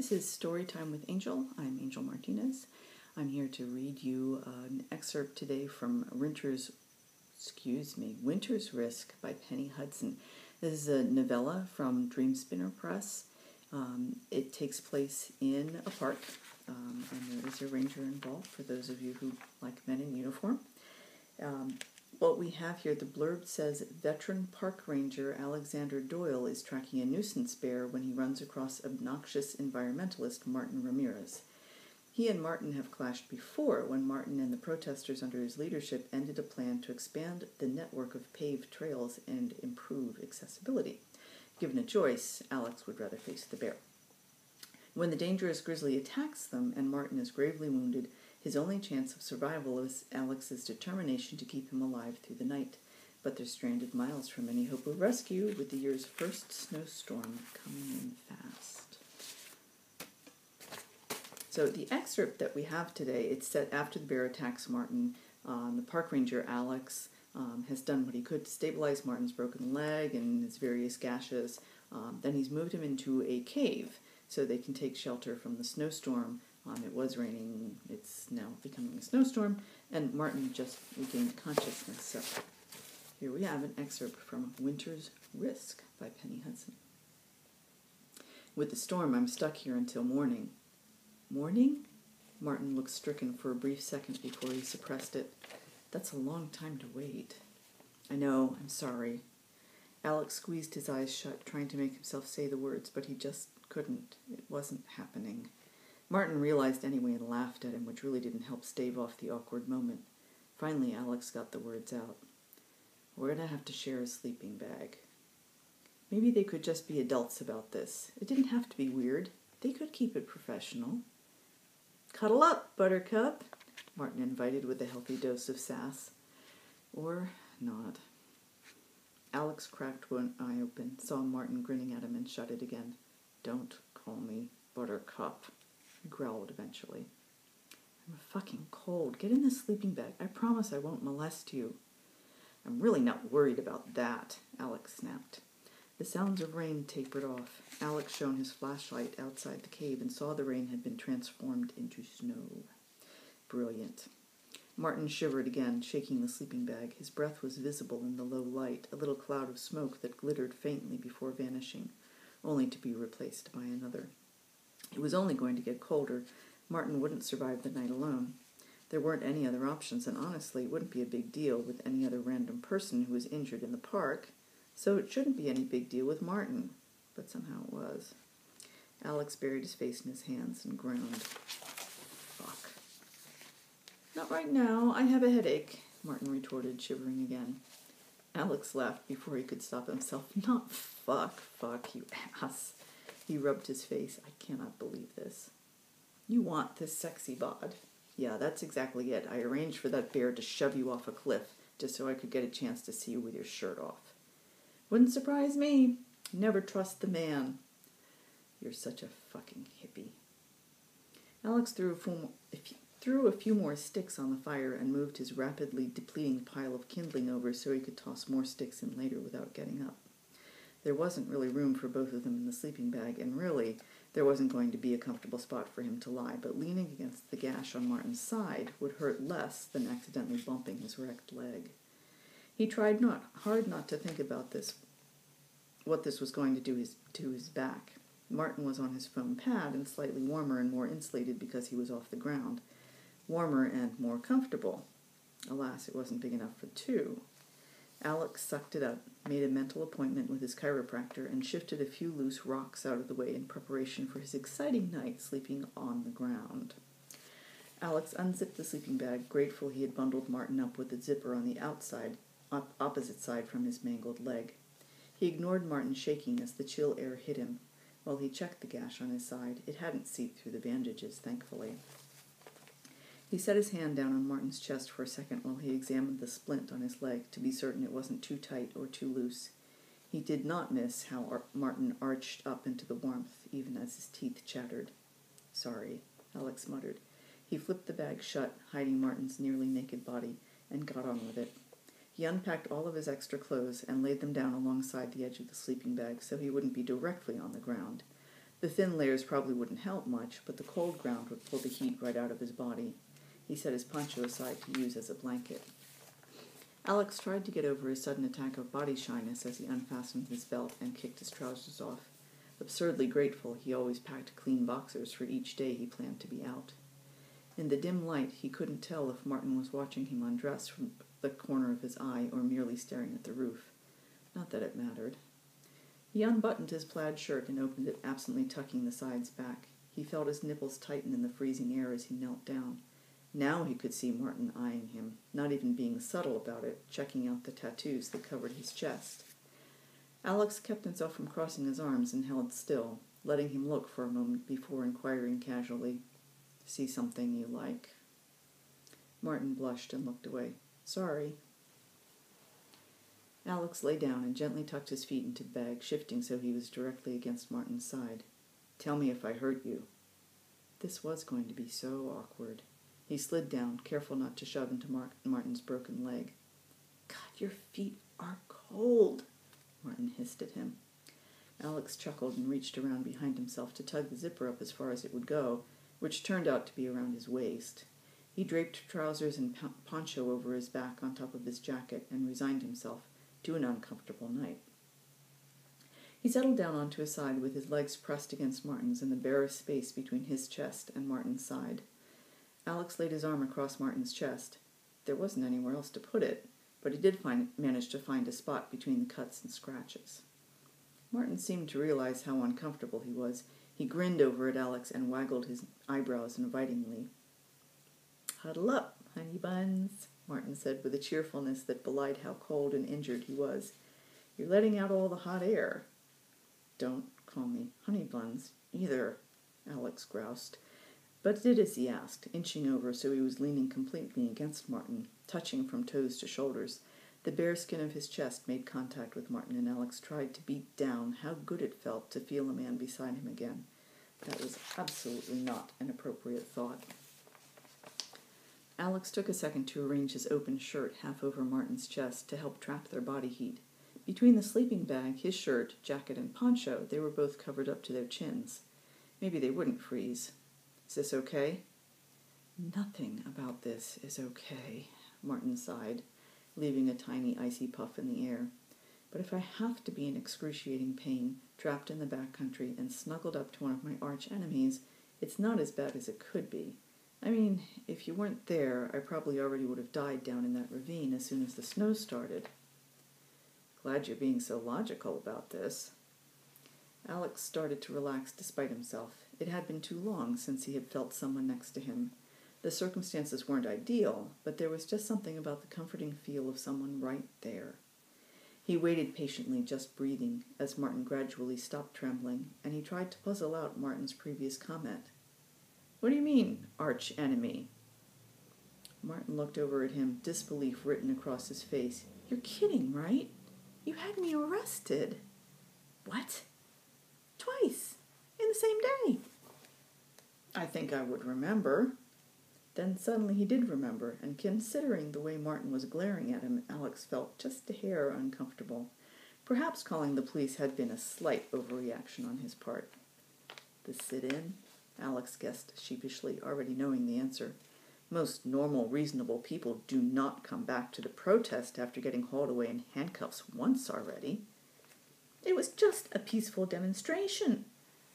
This is Storytime with Angel. I'm Angel Martinez. I'm here to read you an excerpt today from Winter's Risk by Penny Hudson. This is a novella from Dreamspinner Press. It takes place in a park, and there is a ranger involved for those of you who like men in uniform. What we have here, the blurb says, veteran park ranger Alexander Doyle is tracking a nuisance bear when he runs across obnoxious environmentalist Martin Ramirez. He and Martin have clashed before when Martin and the protesters under his leadership ended a plan to expand the network of paved trails and improve accessibility. Given a choice, Alex would rather face the bear. When the dangerous grizzly attacks them and Martin is gravely wounded, his only chance of survival is Alex's determination to keep him alive through the night. But they're stranded miles from any hope of rescue, with the year's first snowstorm coming in fast. So the excerpt that we have today, it's set after the bear attacks Martin. The park ranger, Alex, has done what he could to stabilize Martin's broken leg and his various gashes. Then he's moved him into a cave so they can take shelter from the snowstorm. It was raining, it's now becoming a snowstorm, and Martin just regained consciousness. So here we have an excerpt from Winter's Risk by Penny Hudson. With the storm, I'm stuck here until morning. Morning? Martin looked stricken for a brief second before he suppressed it. That's a long time to wait. I know, I'm sorry. Alex squeezed his eyes shut, trying to make himself say the words, but he just couldn't. It wasn't happening. Martin realized anyway and laughed at him, which really didn't help stave off the awkward moment. Finally, Alex got the words out. We're going to have to share a sleeping bag. Maybe they could just be adults about this. It didn't have to be weird. They could keep it professional. Cuddle up, Buttercup, Martin invited with a healthy dose of sass. Or not. Alex cracked one eye open, saw Martin grinning at him, and shut it again. Don't call me Buttercup, he growled eventually. I'm fucking cold. Get in the sleeping bag. I promise I won't molest you. I'm really not worried about that, Alex snapped. The sounds of rain tapered off. Alex shone his flashlight outside the cave and saw the rain had been transformed into snow. Brilliant. Martin shivered again, shaking the sleeping bag. His breath was visible in the low light, a little cloud of smoke that glittered faintly before vanishing, only to be replaced by another. It was only going to get colder. Martin wouldn't survive the night alone. There weren't any other options, and honestly, it wouldn't be a big deal with any other random person who was injured in the park, so it shouldn't be any big deal with Martin. But somehow it was. Alex buried his face in his hands and groaned. Fuck. Not right now. I have a headache, Martin retorted, shivering again. Alex laughed before he could stop himself. Not fuck, you ass. He rubbed his face. I cannot believe this. You want this sexy bod. Yeah, that's exactly it. I arranged for that bear to shove you off a cliff just so I could get a chance to see you with your shirt off. Wouldn't surprise me. Never trust the man. You're such a fucking hippie. Alex threw a few more sticks on the fire and moved his rapidly depleting pile of kindling over so he could toss more sticks in later without getting up. There wasn't really room for both of them in the sleeping bag, and really, there wasn't going to be a comfortable spot for him to lie, but leaning against the gash on Martin's side would hurt less than accidentally bumping his wrecked leg. He tried hard not to think about what this was going to do to his back. Martin was on his foam pad and slightly warmer and more insulated because he was off the ground. Warmer and more comfortable. Alas, it wasn't big enough for two. Alex sucked it up, made a mental appointment with his chiropractor, and shifted a few loose rocks out of the way in preparation for his exciting night sleeping on the ground. Alex unzipped the sleeping bag, grateful he had bundled Martin up with the zipper on the outside, opposite side from his mangled leg. He ignored Martin's shaking as the chill air hit him. While he checked the gash on his side, it hadn't seeped through the bandages, thankfully. He set his hand down on Martin's chest for a second while he examined the splint on his leg to be certain it wasn't too tight or too loose. He did not miss how Martin arched up into the warmth, even as his teeth chattered. Sorry, Alex muttered. He flipped the bag shut, hiding Martin's nearly naked body, and got on with it. He unpacked all of his extra clothes and laid them down alongside the edge of the sleeping bag so he wouldn't be directly on the ground. The thin layers probably wouldn't help much, but the cold ground would pull the heat right out of his body. He set his poncho aside to use as a blanket. Alex tried to get over his sudden attack of body shyness as he unfastened his belt and kicked his trousers off. Absurdly grateful, he always packed clean boxers for each day he planned to be out. In the dim light, he couldn't tell if Martin was watching him undress from the corner of his eye or merely staring at the roof. Not that it mattered. He unbuttoned his plaid shirt and opened it, absently tucking the sides back. He felt his nipples tighten in the freezing air as he knelt down. Now he could see Martin eyeing him, not even being subtle about it, checking out the tattoos that covered his chest. Alex kept himself from crossing his arms and held still, letting him look for a moment before inquiring casually, "See something you like?" Martin blushed and looked away. "Sorry." Alex lay down and gently tucked his feet into the bag, shifting so he was directly against Martin's side. "Tell me if I hurt you." This was going to be so awkward. He slid down, careful not to shove into Martin's broken leg. "God, your feet are cold," Martin hissed at him. Alex chuckled and reached around behind himself to tug the zipper up as far as it would go, which turned out to be around his waist. He draped trousers and poncho over his back on top of his jacket and resigned himself to an uncomfortable night. He settled down onto his side with his legs pressed against Martin's in the barest space between his chest and Martin's side. Alex laid his arm across Martin's chest. There wasn't anywhere else to put it, but he did manage to find a spot between the cuts and scratches. Martin seemed to realize how uncomfortable he was. He grinned over at Alex and waggled his eyebrows invitingly. "Huddle up, honey buns," Martin said with a cheerfulness that belied how cold and injured he was. "You're letting out all the hot air." "Don't call me honey buns, either," Alex groused, but did as he asked, inching over so he was leaning completely against Martin, touching from toes to shoulders. The bare skin of his chest made contact with Martin, and Alex tried to beat down how good it felt to feel a man beside him again. That was absolutely not an appropriate thought. Alex took a second to arrange his open shirt half over Martin's chest to help trap their body heat. Between the sleeping bag, his shirt, jacket, and poncho, they were both covered up to their chins. Maybe they wouldn't freeze. "Is this okay?" "Nothing about this is okay," Martin sighed, leaving a tiny icy puff in the air. "But if I have to be in excruciating pain, trapped in the backcountry, and snuggled up to one of my arch enemies, it's not as bad as it could be. I mean, if you weren't there, I probably already would have died down in that ravine as soon as the snow started." "Glad you're being so logical about this." Alex started to relax despite himself. It had been too long since he had felt someone next to him. The circumstances weren't ideal, but there was just something about the comforting feel of someone right there. He waited patiently, just breathing, as Martin gradually stopped trembling, and he tried to puzzle out Martin's previous comment. "What do you mean, arch enemy?" Martin looked over at him, disbelief written across his face. "You're kidding, right? You had me arrested." "What?" "Twice, in the same day." "I think I would remember." Then suddenly he did remember, and considering the way Martin was glaring at him, Alex felt just a hair uncomfortable. Perhaps calling the police had been a slight overreaction on his part. "The sit-in?" Alex guessed sheepishly, already knowing the answer. Most normal, reasonable people do not come back to the protest after getting hauled away in handcuffs once already. "It was just a peaceful demonstration,"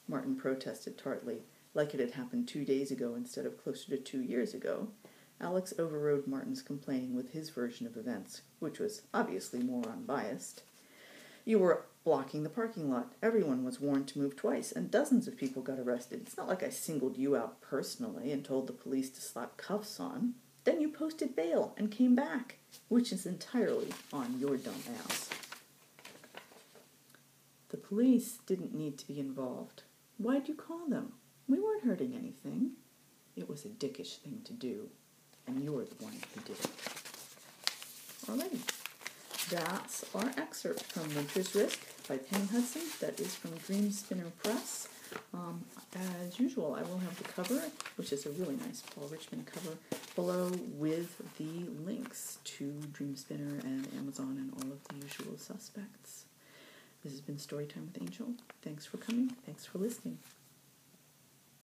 Martin protested tartly, like it had happened 2 days ago instead of closer to 2 years ago. Alex overrode Martin's complaining with his version of events, which was obviously more unbiased. "You were blocking the parking lot. Everyone was warned to move twice, and dozens of people got arrested. It's not like I singled you out personally and told the police to slap cuffs on. Then you posted bail and came back, which is entirely on your dumb ass." "The police didn't need to be involved. Why'd you call them? We weren't hurting anything." "It was a dickish thing to do, and you're the one who did it." Alrighty. That's our excerpt from Winter's Risk by Penny Hudson. That is from Dream Spinner Press. As usual, I will have the cover, which is a really nice Paul Richmond cover, below with the links to Dream Spinner and Amazon and all of the usual suspects. This has been Storytime with Angel. Thanks for coming. Thanks for listening.